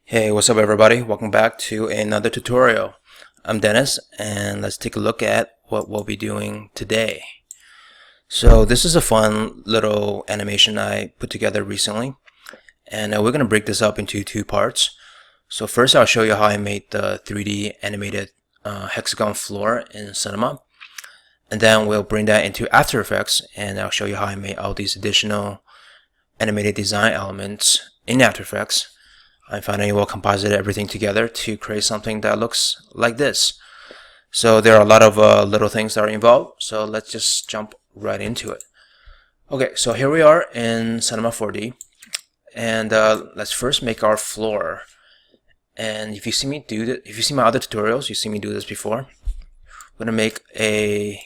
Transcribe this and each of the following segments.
Hey, what's up everybody? Welcome back to another tutorial. I'm Dennis and let's take a look at what we'll be doing today. So this is a fun little animation I put together recently, and we're going to break this up into two parts. So first I'll show you how I made the 3D animated hexagon floor in Cinema, and then we'll bring that into After Effects and I'll show you how I made all these additional animated design elements in After Effects. I finally will composite everything together to create something that looks like this. So there are a lot of little things that are involved, so let's just jump right into it. Okay, so here we are in Cinema 4D, and let's first make our floor. And if you see me do that, if you see my other tutorials, you see me do this before. I'm gonna make a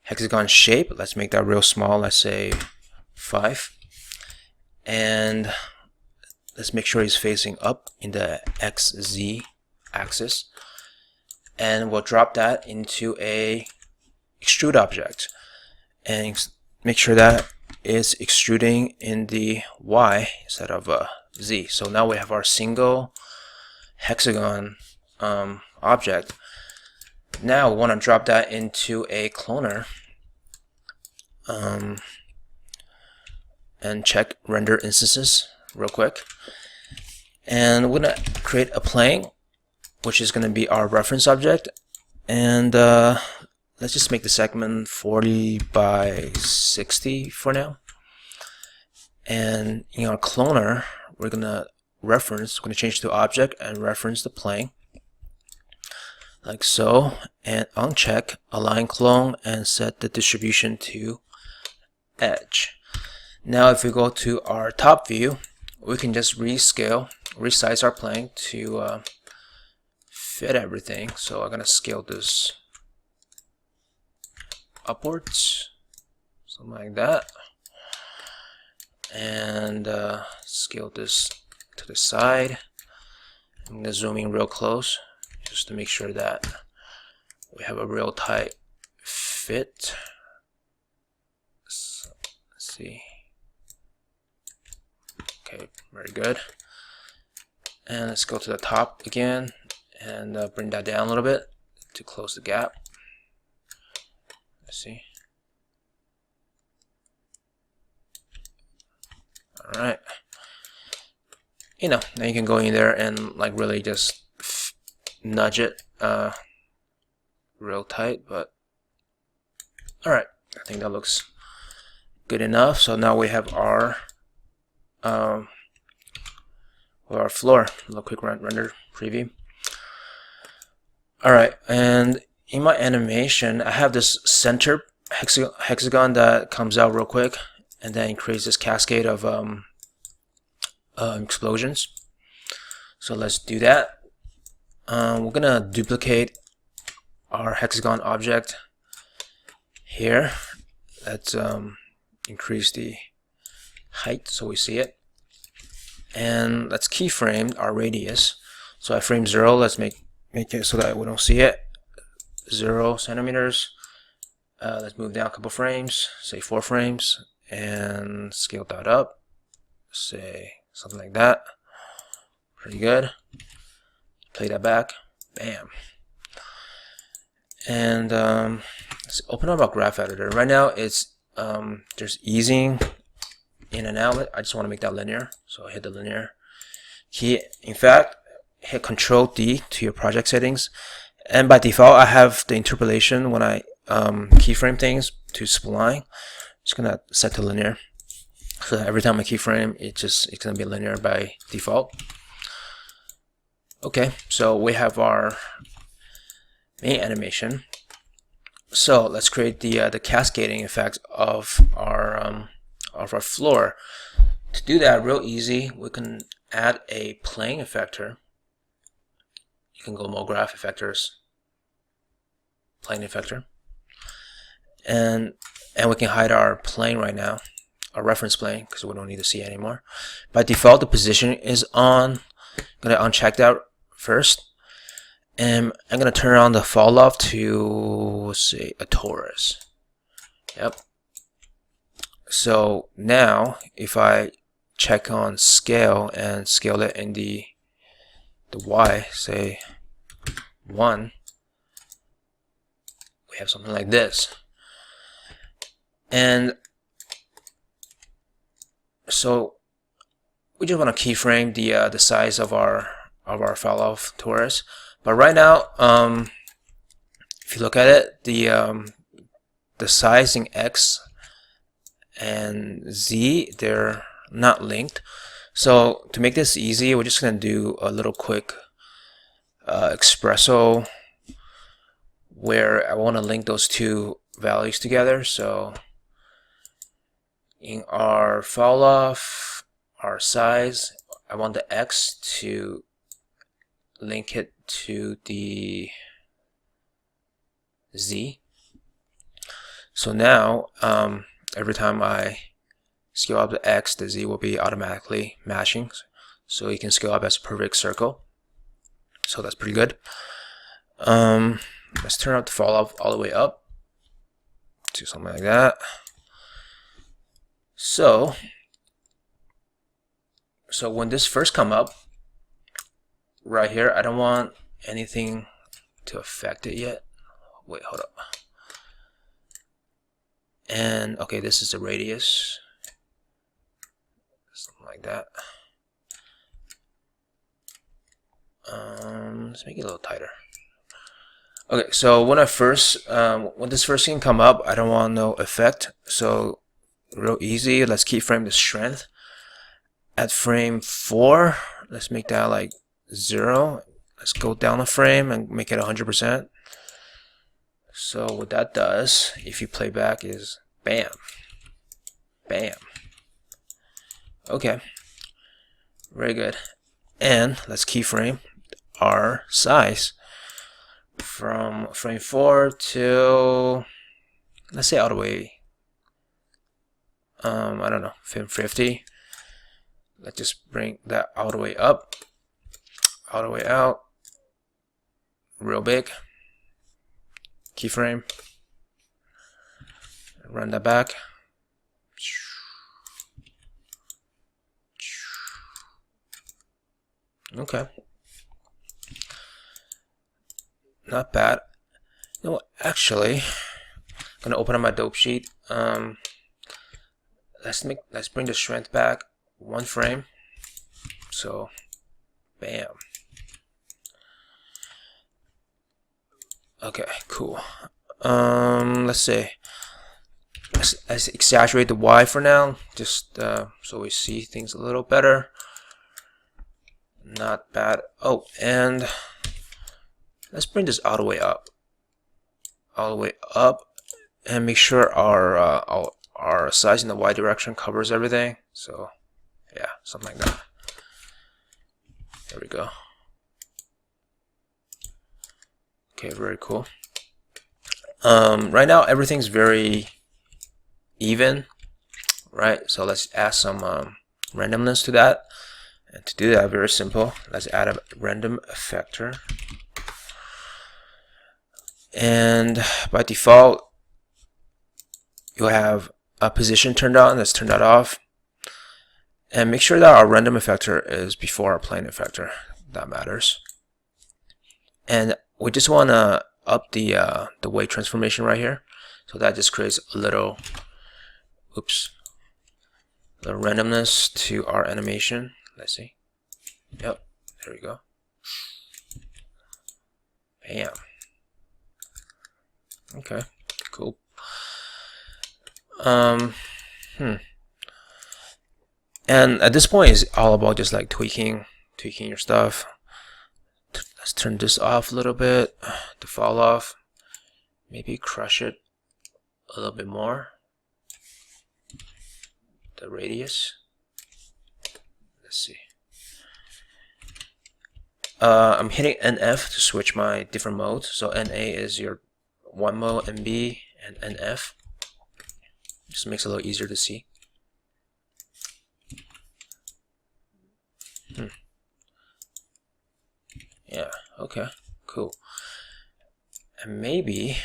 hexagon shape. Let's make that real small. Let's say 5, and let's make sure he's facing up in the XZ axis, and we'll drop that into a extrude object and make sure that is extruding in the Y instead of Z. So now we have our single hexagon object. Now we want to drop that into a cloner and check render instances real quick. And we're going to create a plane, which is going to be our reference object. And let's just make the segment 40 by 60 for now. And in our cloner, we're going to change to object and reference the plane, like so. And uncheck align clone and set the distribution to edge. Now if we go to our top view, we can just resize our plane to fit everything. So I'm going to scale this upwards, something like that, and scale this to the side. I'm going to zoom in real close just to make sure that we have a real tight fit. So, let's see. Okay, very good. And let's go to the top again and bring that down a little bit to close the gap. Let's see. Alright. Now you can go in there and like really just nudge it real tight, but alright, I think that looks good enough. So now we have our floor. A little quick render preview. Alright, and in my animation I have this center hexagon that comes out real quick and then creates this cascade of explosions. So let's do that. We're gonna duplicate our hexagon object here. Let's increase the height so we see it, and let's keyframe our radius. So I frame 0. Let's make it so that we don't see it. 0 centimeters. Let's move down a couple frames, say 4 frames, and scale that up, say something like that. Pretty good. Play that back. Bam. And let's open up our graph editor. Right now it's there's easing in and out. I just want to make that linear, so I hit the linear key. In fact, hit Control D to your project settings, and by default I have the interpolation when I keyframe things to spline. Just gonna set to linear, so that every time I keyframe it's gonna be linear by default. Okay, so we have our main animation. So let's create the cascading effect of our floor. To do that real easy, we can add a plane effector. You can go more graph effectors, plane effector, and we can hide our plane right now, our reference plane, because we don't need to see it anymore. By default the position is on. I'm going to uncheck that first, and I'm going to turn on the fall off to, let's say, a torus. Yep. So now if I check on scale and scale it in the the y, say 1, we have something like this. And so we just want to keyframe the size of our fall-off torus. But right now, if you look at it, the sizing x and z, they're not linked. So to make this easy, we're just going to do a little quick espresso where I want to link those two values together. So in our fall off, our size, I want the x to link it to the z. So now every time I scale up the x, the z will be automatically matching. So you can scale up as a perfect circle. So that's pretty good. Let's turn up the fall off all the way up to something like that. So when this first come up right here, I don't want anything to affect it yet. Wait, hold up. And okay, this is the radius, something like that. Let's make it a little tighter. Okay, so when this first thing come up, I don't want no effect. So real easy, let's keyframe the strength. At frame 4, let's make that like 0. Let's go down a frame and make it 100%. So what that does, if you play back, is bam, bam. Okay, very good. And let's keyframe our size from frame 4 to, let's say, all the way, I don't know, frame 50. Let's just bring that all the way up, all the way out, real big. Keyframe, run that back. Okay, not bad. You know what, actually, I'm gonna open up my dope sheet. Let's bring the strength back 1 frame. So bam. Okay, cool. Let's see. Let's exaggerate the y for now, just so we see things a little better. Not bad. Oh, and let's bring this all the way up, and make sure our size in the y direction covers everything. So yeah, something like that. There we go. Okay, very cool. Right now everything's very even, right? So let's add some randomness to that. And to do that, very simple. Let's add a random effector. And by default, you'll have a position turned on. Let's turn that off. And make sure that our random effector is before our plane effector. That matters. And we just want to up the weight transformation right here. So that just creates a little, the randomness to our animation. Let's see. Yep, there we go. Bam. Okay, cool. And at this point, it's all about just like tweaking your stuff. Let's turn this off a little bit to fall off. Maybe crush it a little bit more. The radius. Let's see. I'm hitting NF to switch my different modes. So NA is your 1 mode, NB, and NF. Just makes it a little easier to see. Yeah, okay, cool. And maybe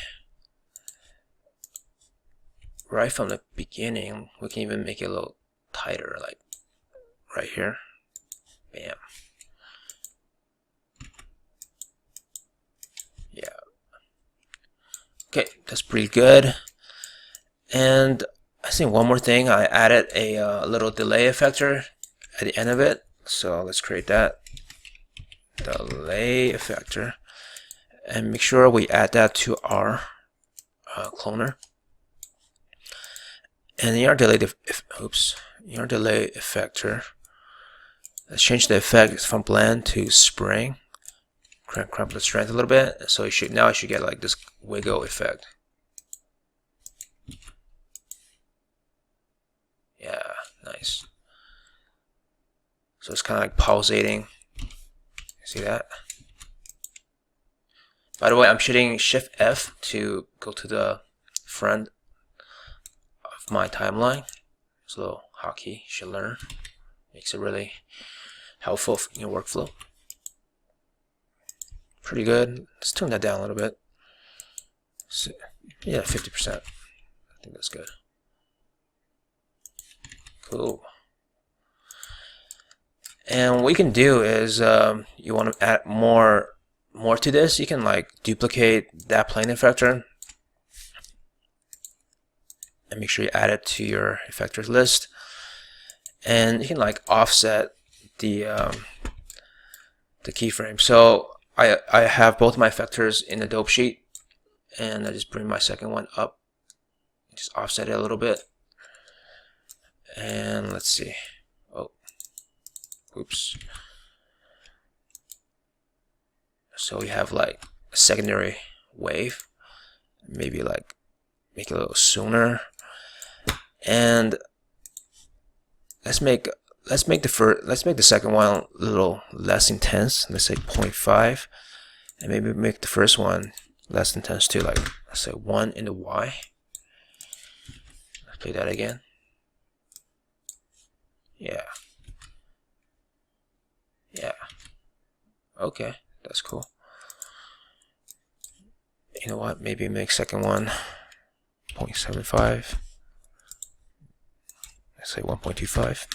right from the beginning, we can even make it a little tighter, like right here. Bam. That's pretty good. And I think one more thing, I added a little delay effector at the end of it. So let's create that delay effector and make sure we add that to our cloner. And in our delay effector, let's change the effect from blend to spring. Crank the strength a little bit, so now I should get like this wiggle effect. Yeah, nice. So it's kind of like pulsating. See that? By the way, I'm shooting Shift F to go to the front of my timeline. It's a little hotkey you should learn. Makes it really helpful in your workflow. Pretty good. Let's tune that down a little bit. So, yeah, 50%. I think that's good. Cool. And what you can do is you want to add more to this. You can like duplicate that plane effector and make sure you add it to your effectors list. And you can like offset the keyframe. So I have both my effectors in the dope sheet, and I just bring my second one up, just offset it a little bit, and let's see. Oh, oops. So we have like a secondary wave, maybe like make it a little sooner, and let's make the second one a little less intense. Let's say 0.5, and maybe make the first one less intense too, like let's say 1 in the Y. Let's play that again. Yeah. Okay, that's cool. You know what? Maybe make second one 0.75. Let's say 1.25.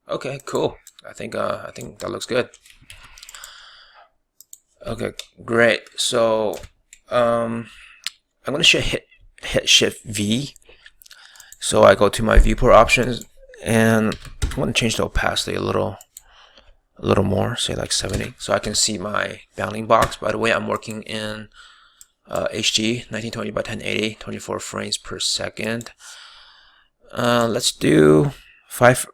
Okay, cool. I think that looks good. Okay, great. So I'm gonna hit Shift V. So I go to my viewport options, and I want to change the opacity a little more, say like 70, so I can see my bounding box. By the way, I'm working in HD 1920 by 1080, 24 frames per second. Let's do 5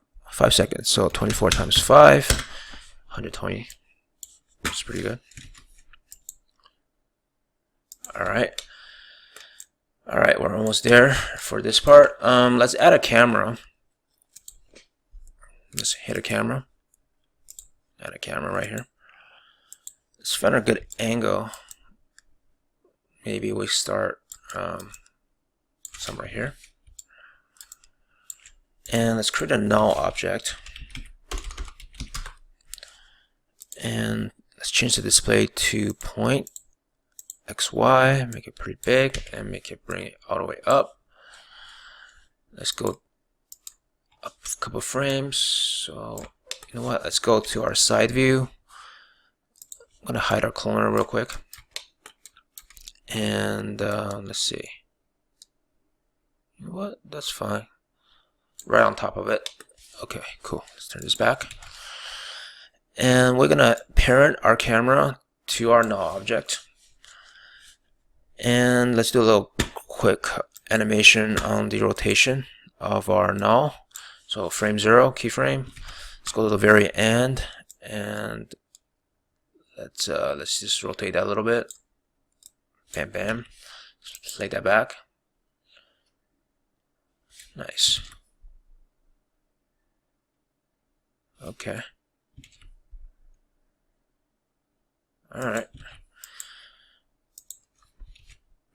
seconds. So 24 times 5, 120. That's pretty good. All right, we're almost there for this part. Let's add a camera. Let's hit a camera. Add a camera right here. Let's find a good angle. Maybe we start somewhere here. And let's create a null object. And let's change the display to point XY, make it pretty big, and bring it all the way up. Let's go up a couple frames. So you know what? Let's go to our side view. I'm gonna hide our cloner real quick, and let's see. You know what? That's fine. Right on top of it. Okay, cool. Let's turn this back, and we're gonna parent our camera to our null object. And let's do a little quick animation on the rotation of our null. So frame 0, keyframe. Let's go to the very end, and let's just rotate that a little bit. Bam, bam. Let's lay that back. Nice. Okay. All right.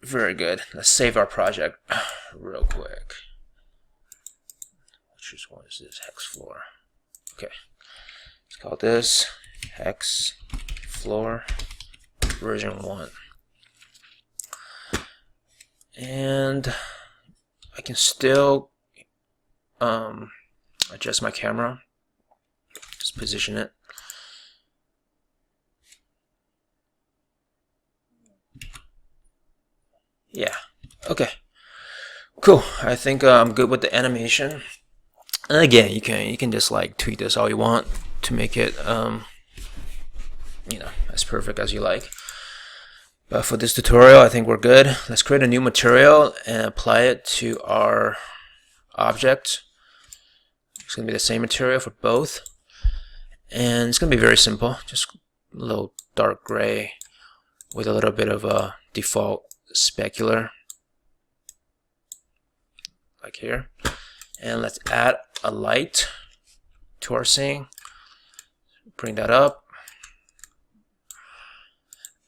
Very good. Let's save our project real quick. Which one is this? Hex floor. Okay. Let's call this Hex Floor version 1. And I can still adjust my camera. Let's position it. Yeah, okay, cool. I think I'm good with the animation. And again, you can just like tweak this all you want to make it you know, as perfect as you like. But for this tutorial, I think we're good. Let's create a new material and apply it to our object. It's going to be the same material for both. And it's going to be very simple. Just a little dark gray with a little bit of a default specular. Like here. And let's add a light to our scene. Bring that up.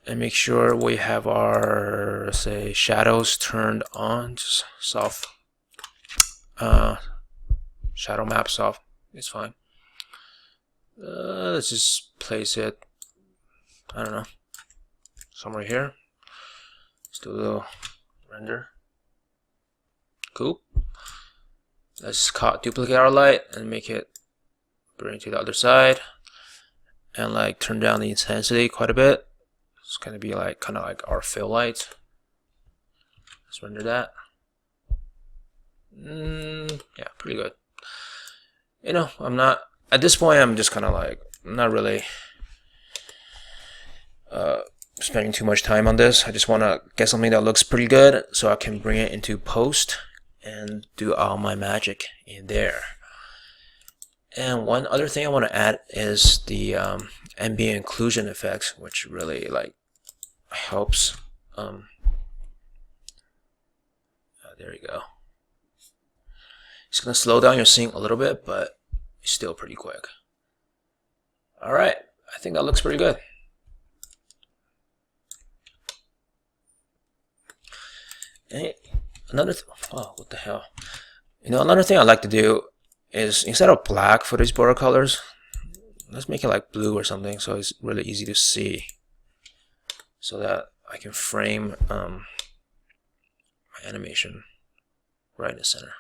And make sure we have our, say, shadows turned on. Just soft. Shadow map soft. It's fine. Let's just place it, I don't know, somewhere here. Let's do a little render. Cool. Let's duplicate our light and make it bring it to the other side. And like turn down the intensity quite a bit. It's gonna be like kind of like our fill light. Let's render that. Yeah, pretty good. You know, I'm not at this point. I'm just kind of like not really spending too much time on this. I just want to get something that looks pretty good, so I can bring it into post and do all my magic in there. And one other thing I want to add is the ambient inclusion effects, which really like helps. There you go. It's gonna slow down your sync a little bit, but it's still pretty quick. All right, I think that looks pretty good. And oh, what the hell? You know, another thing I like to do is instead of black for these border colors, let's make it like blue or something, so it's really easy to see, so that I can frame my animation right in the center,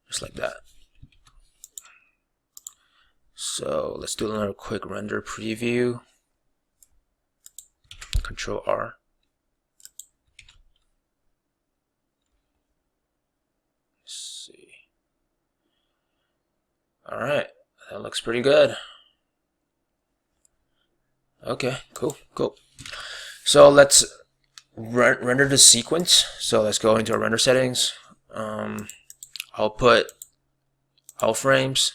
just like that. So let's do another quick render preview. Control R. Let's see. All right, that looks pretty good. Okay, cool. So let's render the sequence. So let's go into our render settings. I'll put all frames,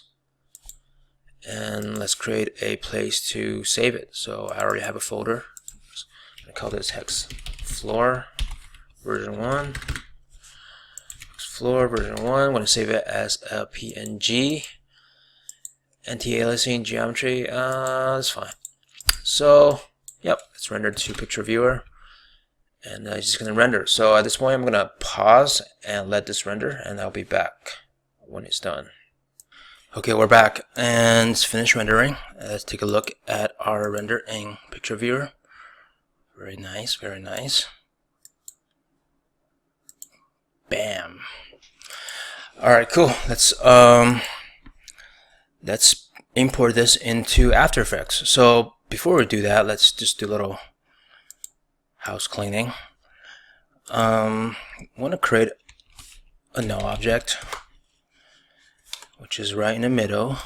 and let's create a place to save it. So I already have a folder. I call this hex floor version 1. Floor version 1. I'm going to save it as a PNG. Anti-aliasing geometry. That's fine. So, yep, it's rendered to picture viewer, and it's just going to render. So at this point, I'm going to pause and let this render, and I'll be back when it's done. Okay, we're back, and it's finished rendering. Let's take a look at our render in picture viewer. Very nice, very nice. Bam. All right, cool. Let's import this into After Effects. So before we do that, let's just do a little house cleaning. I want to create a null object, which is right in the middle,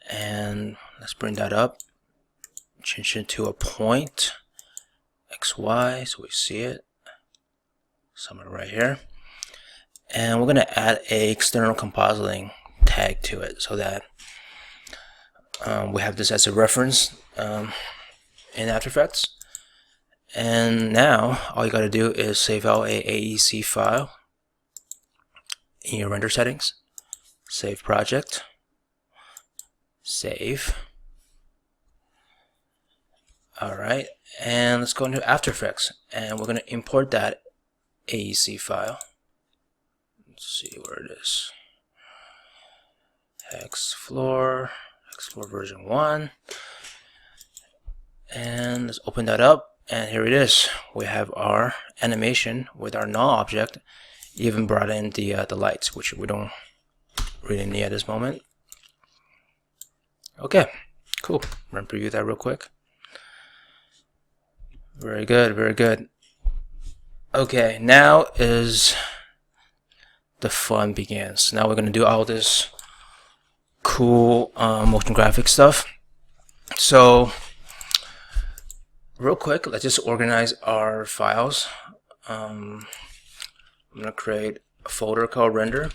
and let's bring that up, change it to a point, XY, so we see it somewhere right here. And we're going to add a external compositing tag to it, so that we have this as a reference in After Effects. And now all you got to do is save out a AEC file in your render settings. Save project. Save. Alright, and let's go into After Effects, and we're going to import that AEC file. Let's see where it is. Hex floor version 1. And let's open that up, and here it is. We have our animation with our null object. Even brought in the lights, which we don't really need at this moment. Okay, cool. Run preview that real quick. Very good, very good. Okay, now is the fun begins. Now we're gonna do all this cool motion graphic stuff. So real quick, let's just organize our files. I'm gonna create a folder called render.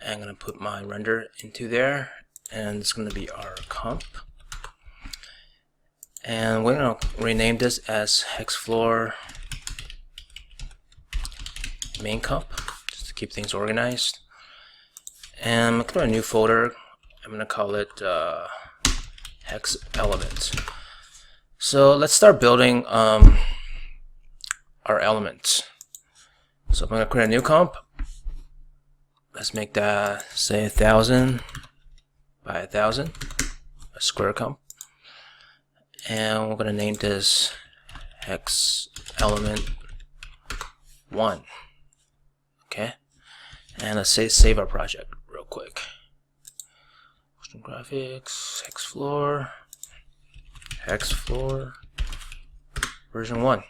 I'm gonna put my render into there, and it's gonna be our comp. And we're gonna rename this as hex floor main comp, just to keep things organized. And I'm gonna create a new folder. I'm gonna call it hex elements. So let's start building our elements. So I'm gonna create a new comp. Let's make that say 1000 by 1000, a square comp. And we're gonna name this hex element 1. Okay, and let's say save our project real quick. Motion graphics, hex floor version 1.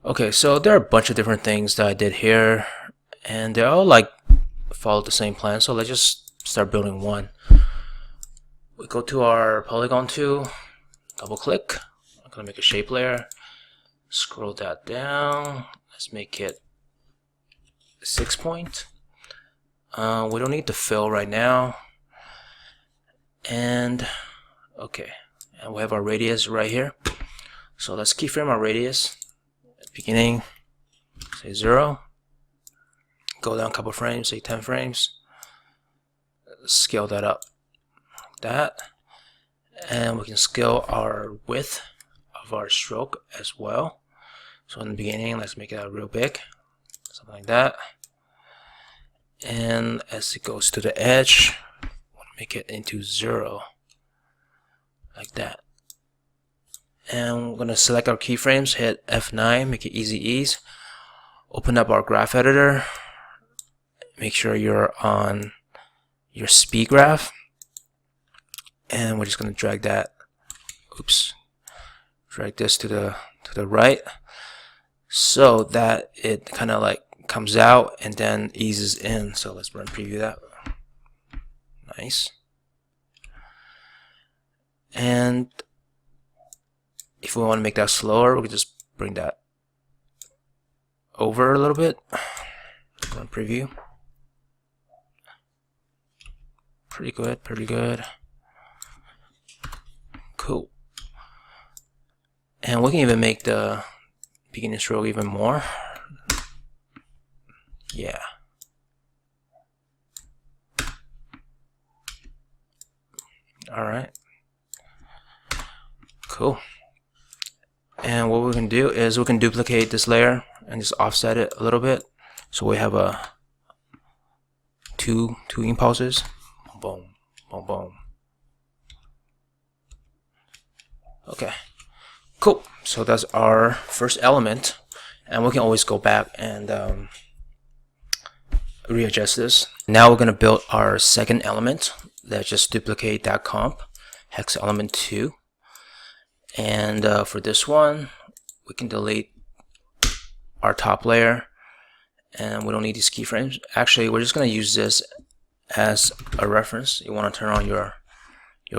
Okay, so there are a bunch of different things that I did here, and they all like follow the same plan. So let's just start building one. We go to our polygon tool, double click. I'm gonna make a shape layer, scroll that down. Let's make it 6 point. We don't need the fill right now. And okay, and we have our radius right here. So let's keyframe our radius at the beginning, say 0. Go down a couple frames, say 10 frames. Scale that up like that. And we can scale our width of our stroke as well. So in the beginning, let's make it real big, something like that. And as it goes to the edge, I want to make it into 0, like that. And we're going to select our keyframes, hit F9, make it easy ease. Open up our graph editor. Make sure you're on your speed graph. And we're just going to drag that, drag this to the right, so that it kind of like comes out and then eases in. So let's run preview that. Nice. And if we want to make that slower, we can just bring that over a little bit. Run preview. Pretty good, pretty good. Cool. And we can even make the beginning stroke even more. Yeah. Alright. Cool. And what we can do is we can duplicate this layer and just offset it a little bit. So we have a two impulses. Boom, boom, boom. Okay, cool. So that's our first element, and we can always go back and readjust this. Now we're going to build our second element. Let's just duplicate that comp, hex element 2. And for this one, we can delete our top layer, and we don't need these keyframes. Actually, we're just going to use this as a reference. You want to turn on your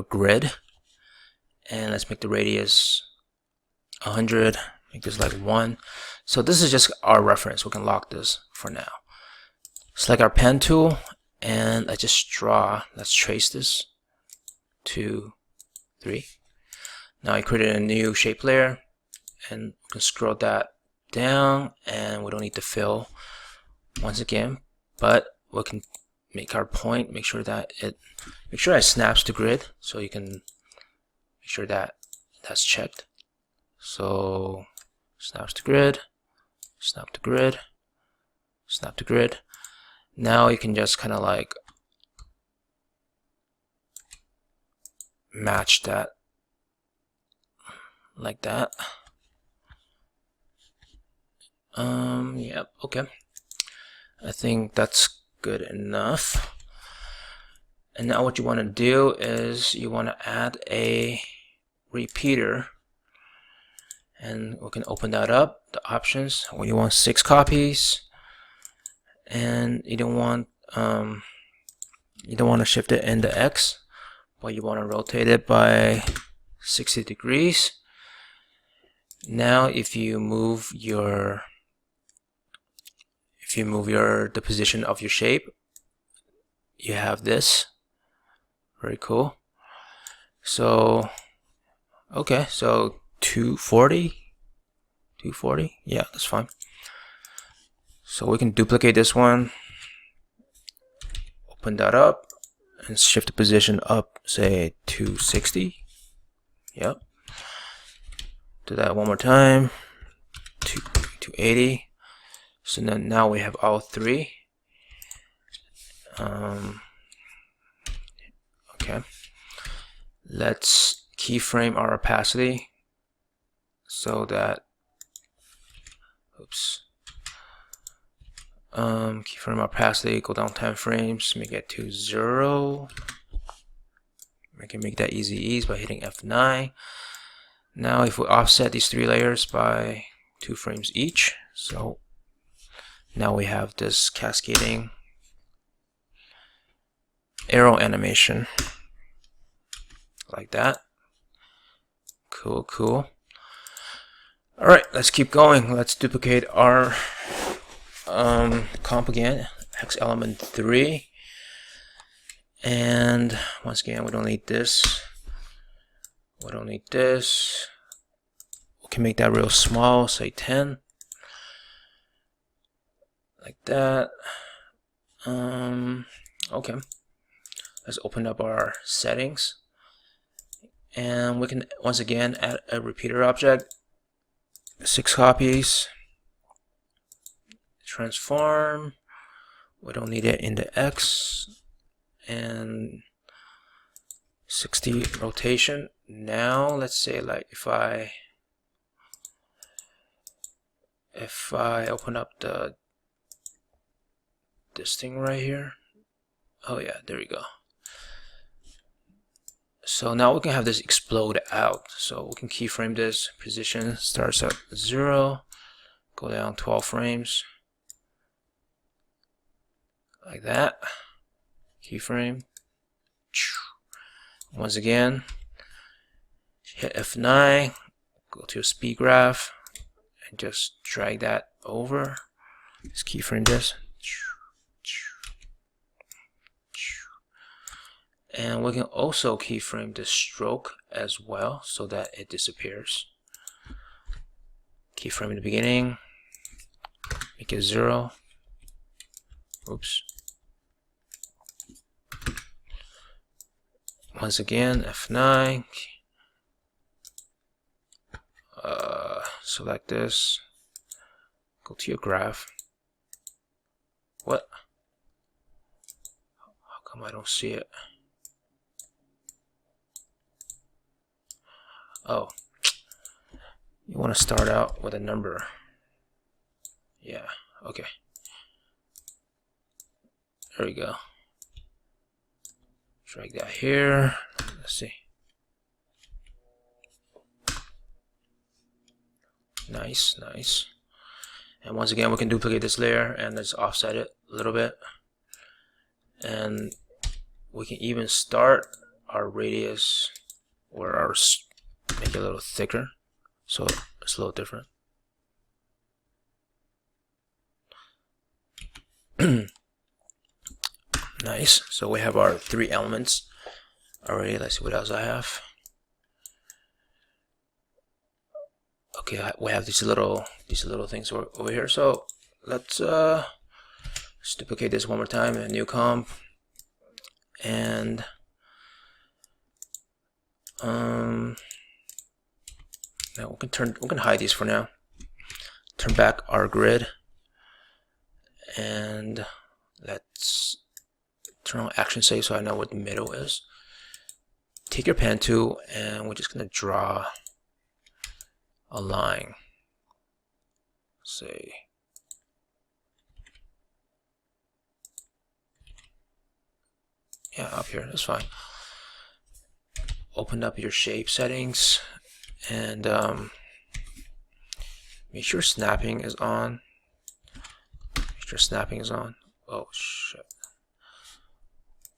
grid, and let's make the radius 100, make this like 1. So this is just our reference. We can lock this for now. Select our pen tool, and let's just draw. Let's trace this. 2, 3. Now I created a new shape layer, and we can scroll that down, and we don't need to fill once again, but we can make our point, make sure that it snaps to grid, so you can make sure that that's checked. So snaps to grid, snap to grid, snap to grid. Now you can just kind of like match that like that. Yep, okay. I think that's good enough. And now what you want to do is you want to add a repeater, and we can open that up, the options. Well, you want 6 copies, and you don't want to shift it in the X, but you want to rotate it by 60 degrees. Now if you move the position of your shape, you have this. Very cool. So okay, so 240, yeah, that's fine. So we can duplicate this one, open that up, and shift the position up, say 260. Yep. Do that one more time. 280. So then now we have all 3. Okay. Let's keyframe our opacity so that, keyframe opacity, go down 10 frames, make it to 0. We can make that easy ease by hitting F9. Now if we offset these 3 layers by 2 frames each, so now we have this cascading arrow animation like that. Cool, cool. Alright, let's keep going. Let's duplicate our comp again, hex element 3. And once again, we don't need this. We don't need this. We can make that real small, say 10. Like that. Okay. Let's open up our settings. And we can once again add a repeater object. 6 copies. Transform. We don't need it in the X. And 60 rotation. Now let's say, like, if I open up this thing right here. Oh yeah, there we go. So now we can have this explode out. So we can keyframe this. Position starts at 0, go down 12 frames like that. Keyframe. Once again, hit F9, go to your speed graph, and just drag that over. Just keyframe this. And we can also keyframe the stroke as well so that it disappears. Keyframe in the beginning, make it 0. Oops. Once again, F9. Select this. Go to your graph. What? How come I don't see it? Oh, you want to start out with a number. Yeah, okay. There we go. Drag that here. Let's see. Nice, nice. And once again, we can duplicate this layer and let's offset it a little bit. And we can even start our radius or our make it a little thicker, so it's a little different. Nice. So we have our 3 elements already. Let's see what else I have. Okay, we have these little things over here. So let's duplicate this one more time in a new comp, and now we can hide these for now. Turn back our grid, and let's turn on action save so I know what the middle is. Take your pen tool, and we're just gonna draw a line. Say Yeah, up here, that's fine. Open up your shape settings and make sure snapping is on. Make sure snapping is on. Oh shit.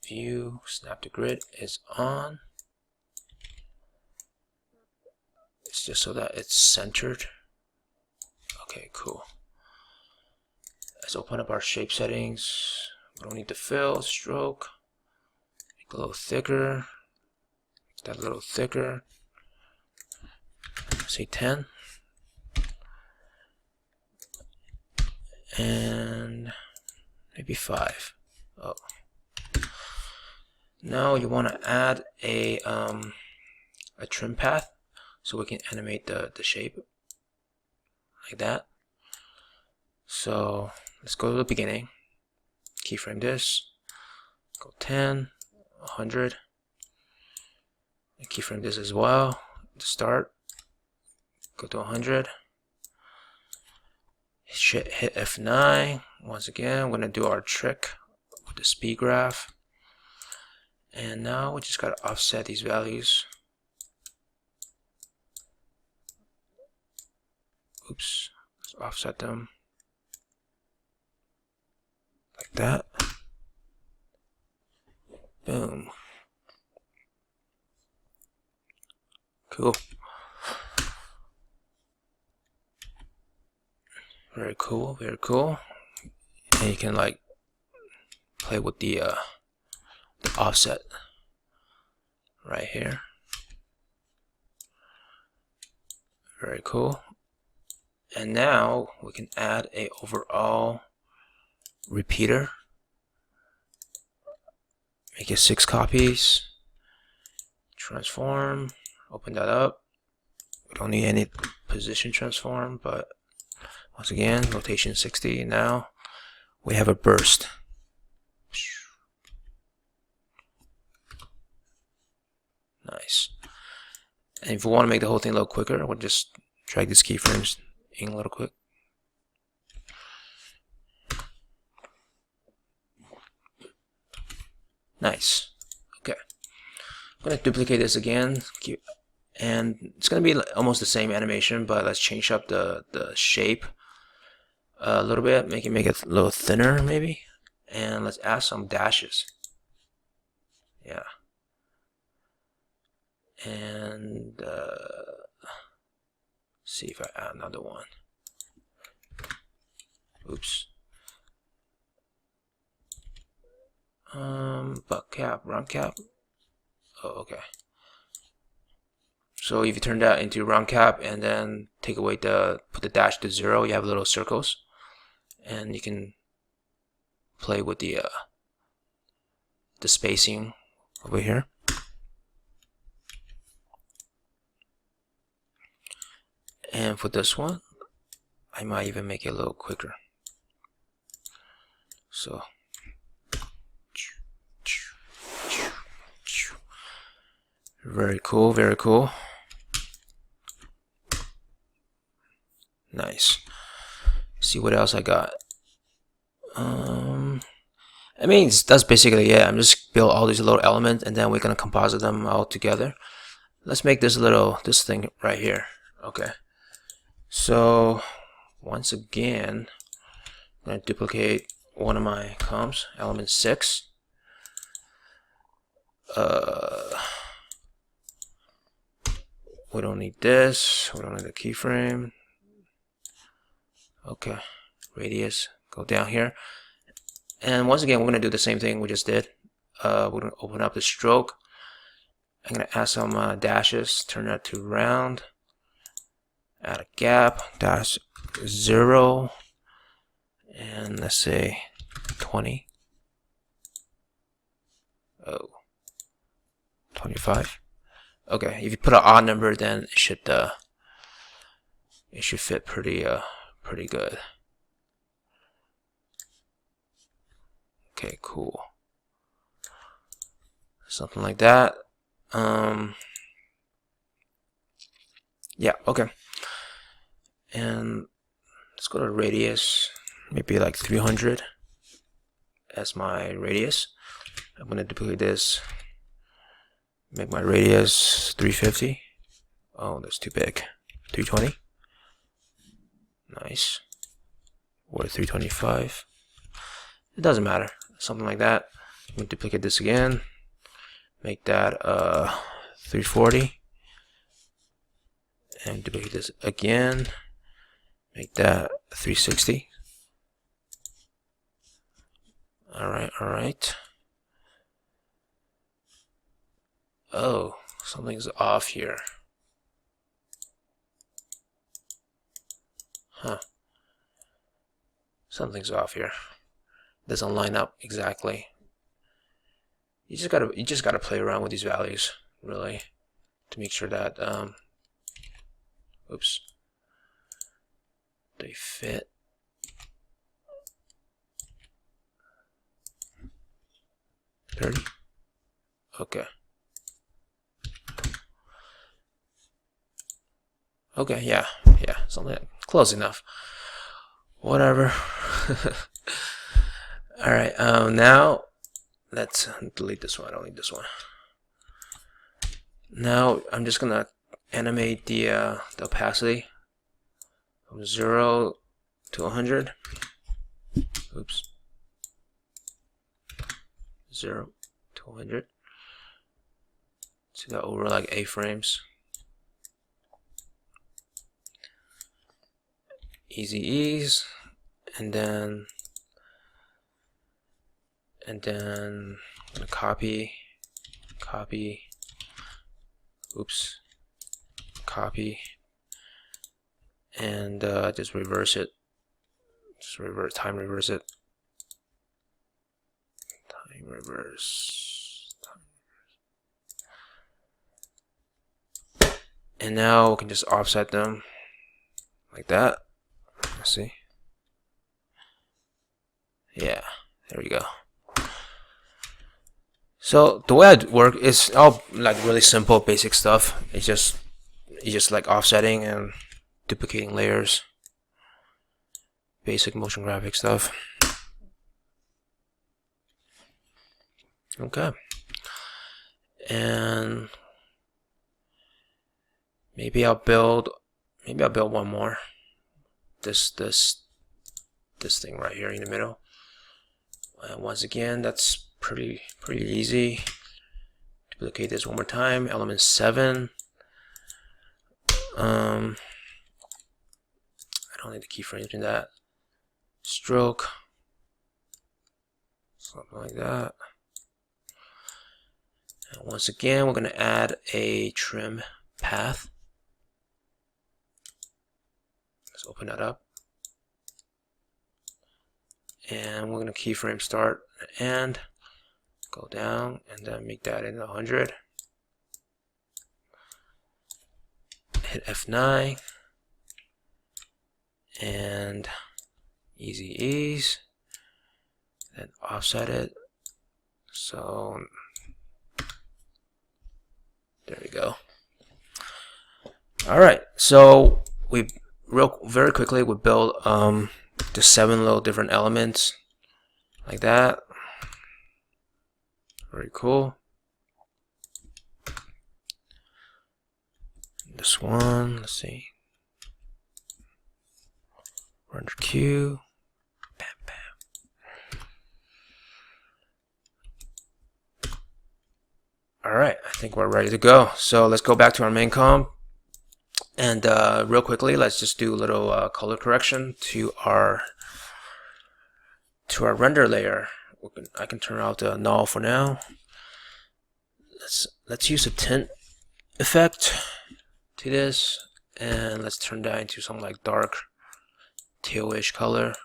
View, snap to grid is on. It's just so that it's centered. Okay, cool. Let's open up our shape settings. We don't need to fill, stroke. Make it a little thicker. Make that a little thicker. Say 10. And maybe 5. Oh. Now you want to add a trim path so we can animate the shape like that. So let's go to the beginning, keyframe this, go 10, 100, and keyframe this as well to start, go to 100, hit F9. Once again, we're going to do our trick with the speed graph, and now we just got to offset these values. Oops, let's offset them like that. Boom. Cool. Very cool, very cool. And you can like play with the offset right here. Very cool. And now we can add a overall repeater. Make it 6 copies. Transform. Open that up. We don't need any position transform, but once again, rotation 60. Now we have a burst. Nice. And if we want to make the whole thing a little quicker, we'll just drag these keyframes in a little quick. Nice. Okay. I'm going to duplicate this again. And it's going to be almost the same animation, but let's change up the shape a little bit. Make it a little thinner maybe. And let's add some dashes. Yeah. And see if I add another one. Oops. Butt cap, round cap. Oh, okay. So if you turn that into round cap and then take away put the dash to 0, you have little circles, and you can play with the spacing over here. And for this one, I might even make it a little quicker. So very cool, very cool. Nice. See what else I got. I mean, that's basically it. I'm just build all these little elements, and then we're gonna composite them all together. Let's make this this thing right here. Okay. So once again, I'm gonna duplicate one of my comps, element 6. We don't need this. We don't need the keyframe. Okay, radius. Go down here, and once again, we're gonna do the same thing we just did. We're gonna open up the stroke. I'm gonna add some dashes. Turn that to round. Add a gap. Dash 0, and let's say 20. Oh, 25. Okay, if you put an odd number, then it should fit pretty good. Okay, cool. Something like that. Yeah, okay. And let's go to radius, maybe like 300 as my radius. I'm going to duplicate this, make my radius 350. Oh, that's too big. 320. Nice. Or 325. It doesn't matter. Something like that. I'm going to duplicate this again. Make that 340. And duplicate this again. Make that 360. Alright. Oh, something's off here. Huh. Something's off here. Doesn't line up exactly. You just gotta play around with these values, really, to make sure that oops, they fit. $30. Okay. Okay, yeah, something close enough. Whatever. All right, now let's delete this one. I don't need this one. Now I'm just gonna animate the opacity from 0 to 100. Oops. 0 to 100. So that over like A-frames. Easy ease, and then I'm gonna copy, oops, copy, and just reverse it. Time reverse it. Time reverse. And now we can just offset them like that. Let's see. Yeah, there we go. So the way I work is all like really simple, basic stuff. It's just like offsetting and duplicating layers. Basic motion graphic stuff. Okay. And maybe I'll build one more. This thing right here in the middle. And once again, that's pretty easy. Duplicate this one more time. Element 7. I don't need the keyframes in that. Stroke. Something like that. And once again, we're going to add a trim path. Let's open that up. And we're going to keyframe start and go down and then make that in 100. Hit F9 and easy ease, then offset it. So there we go. All right, so we very quickly we build the 7 little different elements like that. Very cool. This one, let's see. Render Q. Bam, bam. All right, I think we're ready to go. So let's go back to our main comp. And real quickly, let's just do a little color correction to our render layer. I can turn out the null for now. Let's use a tint effect to this, and let's turn that into some like dark tealish color.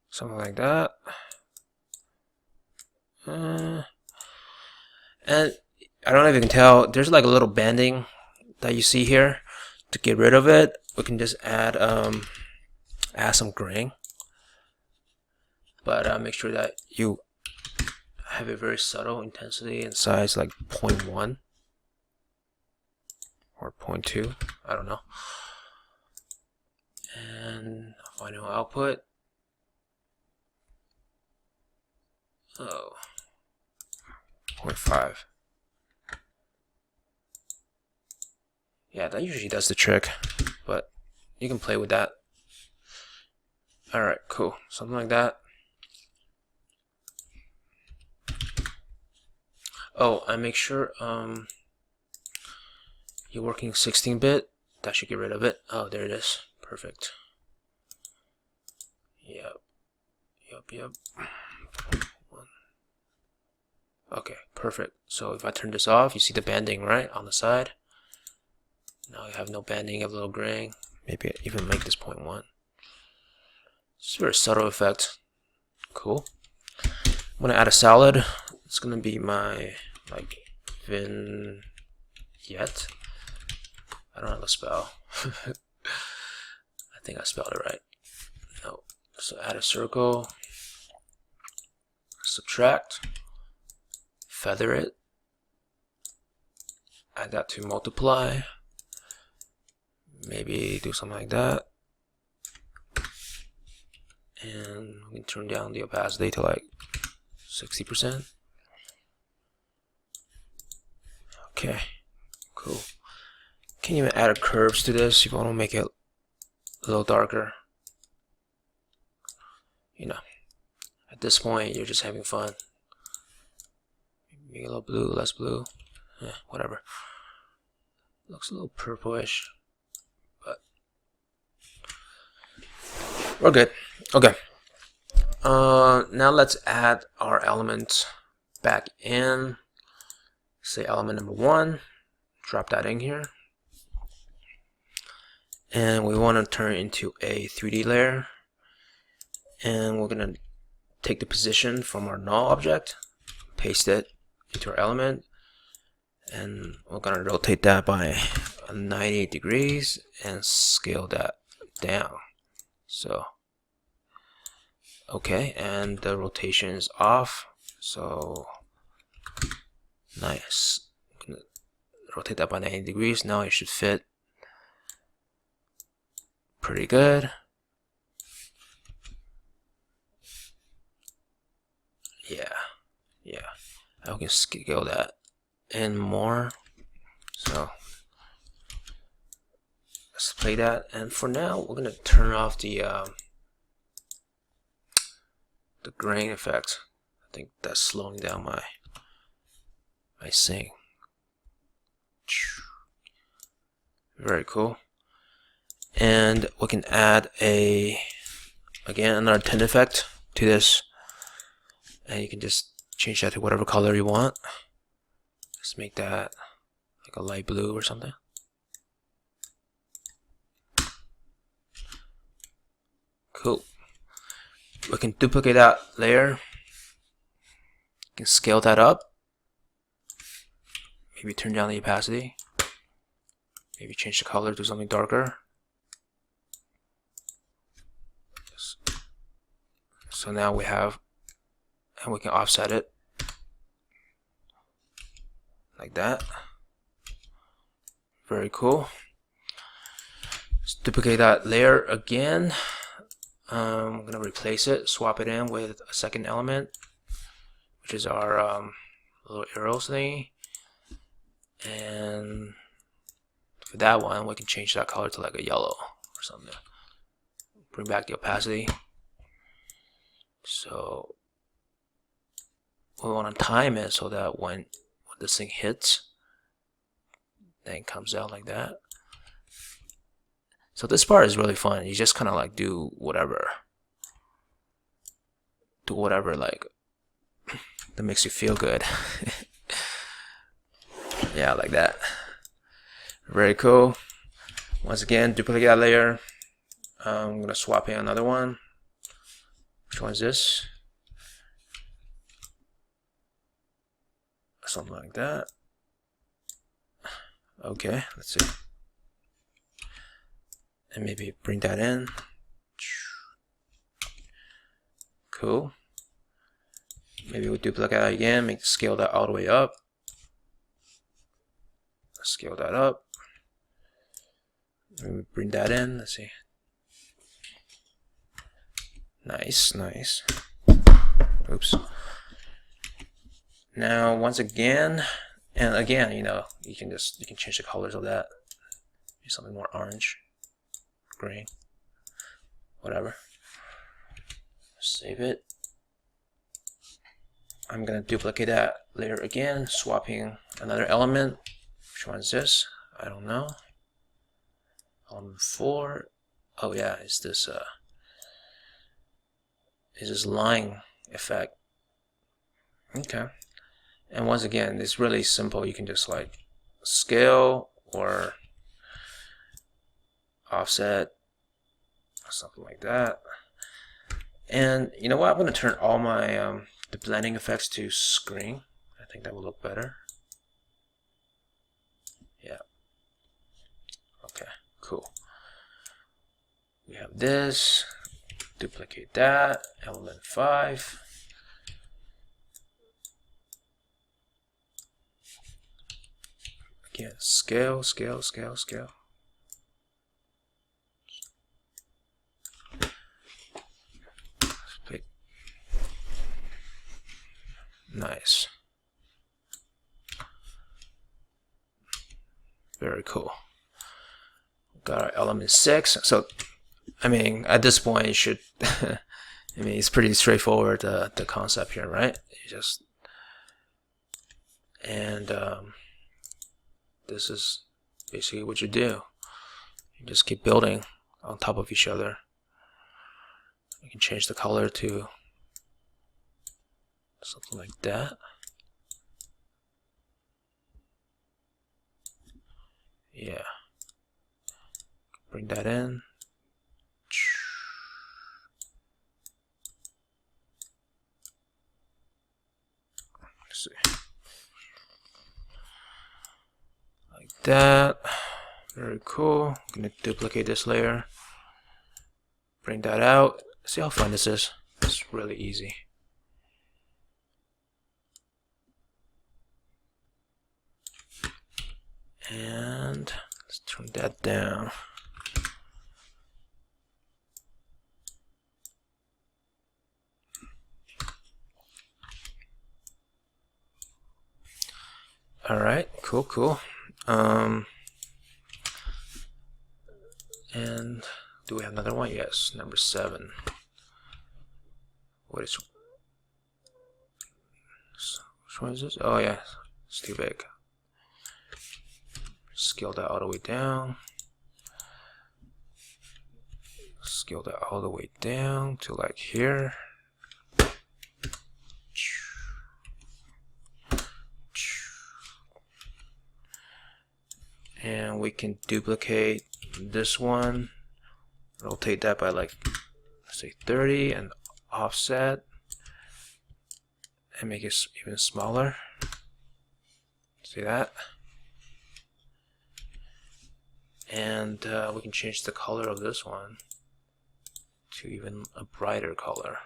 Something like that. And I don't know if you can tell, there's like a little banding that you see here. To get rid of it, we can just add some graying, but make sure that you have a very subtle intensity and size, like 0.1 or 0.2, I don't know. And final output, Oh, 0.5. Yeah, that usually does the trick, but you can play with that. Alright, cool. Something like that. Oh, and make sure you're working 16-bit. That should get rid of it. Oh, there it is. Perfect. Yep. Okay, perfect. So if I turn this off, you see the banding, right, on the side. Now you have no banding, you have a little graying. Maybe even make this 0.1. It's a very subtle effect. Cool. I'm gonna add a solid. It's gonna be my like vignette. I don't know how to spell. I think I spelled it right. No. So add a circle. Subtract. Feather it. Add that to multiply. Maybe do something like that. And we can turn down the opacity to like 60%. Okay, cool. Can you even add curves to this if you want to make it a little darker? You know, at this point you're just having fun. Make it a little blue, less blue, whatever. Looks a little purplish, but we're good. Okay. Now let's add our element back in. Say element number 1. Drop that in here. And we want to turn it into a 3D layer. And we're going to take the position from our null object, paste it into our element, and we're going to rotate that by 98 degrees and scale that down. So, okay, and the rotation is off, so nice. I'm gonna rotate that by 90 degrees. Now it should fit pretty good. Yeah. I can scale that in more. So let's play that. And for now, we're gonna turn off the grain effect. I think that's slowing down my sync. Very cool. And we can add again another tint effect to this, and you can just change that to whatever color you want. Let's make that like a light blue or something. Cool. We can duplicate that layer. You can scale that up. Maybe turn down the opacity. Maybe change the color to something darker. So now we have, and we can offset it like that. Very cool. Let's duplicate that layer again. I'm gonna replace it, swap it in with a second element, which is our little arrows thingy. And for that one, we can change that color to like a yellow or something. Bring back the opacity. So we want to time it so that when this thing hits, then it comes out like that. So this part is really fun. You just kind of like do whatever like that makes you feel good. Yeah, like that. Very cool. Once again, duplicate that layer. I'm gonna swap in another one. Which one is this? Something like that. Okay, let's see. And maybe bring that in. Cool. Maybe we'll duplicate that again, scale that all the way up. Let's scale that up. Maybe bring that in, let's see. Nice. Oops. Now once again, and again, you know, you can change the colors of that. Maybe something more orange, green, whatever. Save it. I'm gonna duplicate that layer again, swapping another element. Which one is this? I don't know. Element 4. Oh yeah, it's this line effect. Okay. And once again, it's really simple. You can just like scale or offset or something like that. And you know what? I'm going to turn all my the blending effects to screen. I think that will look better. Yeah. Okay, cool. We have this. Duplicate that. Element 5. Again, scale, scale, scale, scale. Nice. Very cool. Got our element 6. So, I mean, at this point, you should. I mean, it's pretty straightforward. The concept here, right? You just this is basically what you do. You just keep building on top of each other. You can change the color to something like that. Yeah. Bring that in. Let's see. Like that. Very cool. I'm gonna duplicate this layer. Bring that out. See how fun this is? It's really easy. And let's turn that down. All right, cool, cool. And do we have another one? Yes, number 7. What is? Which one is this? Oh yeah, it's too big. Scale that all the way down. Scale that all the way down to like here. And we can duplicate this one, rotate that by like, let's say 30, and offset, and make it even smaller. See that? And we can change the color of this one to even a brighter color.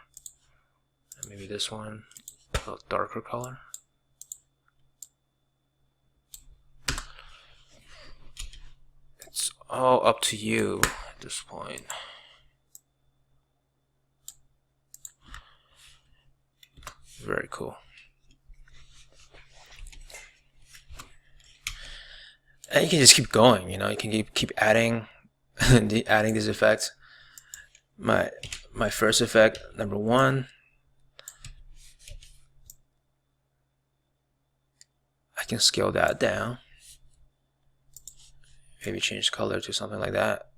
And maybe this one a darker color. It's all up to you at this point. Very cool. And you can just keep going, you know, you can keep adding adding these effects. My first effect, number 1, I can scale that down. Maybe change color to something like that.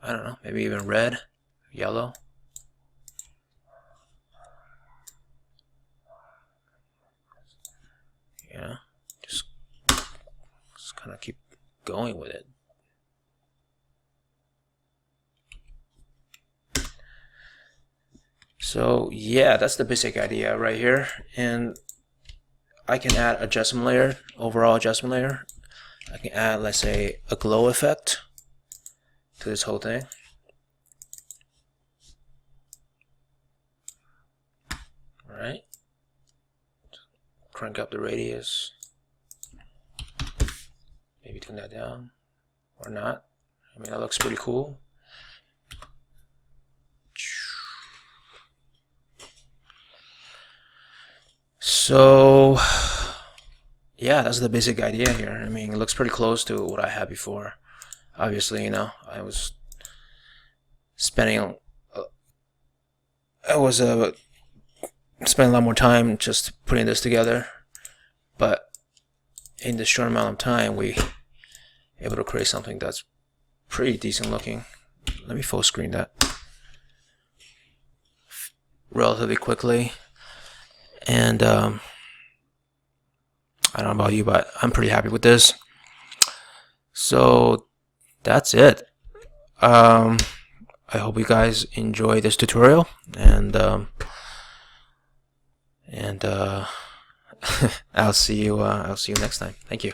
I don't know, maybe even red, yellow. Yeah, just kind of keep going with it. So yeah, that's the basic idea right here. And I can add adjustment layer, overall adjustment layer. I can add, let's say, a glow effect to this whole thing. All right. Crank up the radius. Maybe tune that down or not. I mean, that looks pretty cool. So yeah, that's the basic idea here. I mean, it looks pretty close to what I had before. Obviously, you know, I was spending spending a lot more time just putting this together, but in this short amount of time, we able to create something that's pretty decent looking. Let me full screen that relatively quickly. And I don't know about you, but I'm pretty happy with this. So that's it. I hope you guys enjoy this tutorial, and I'll see you next time. Thank you.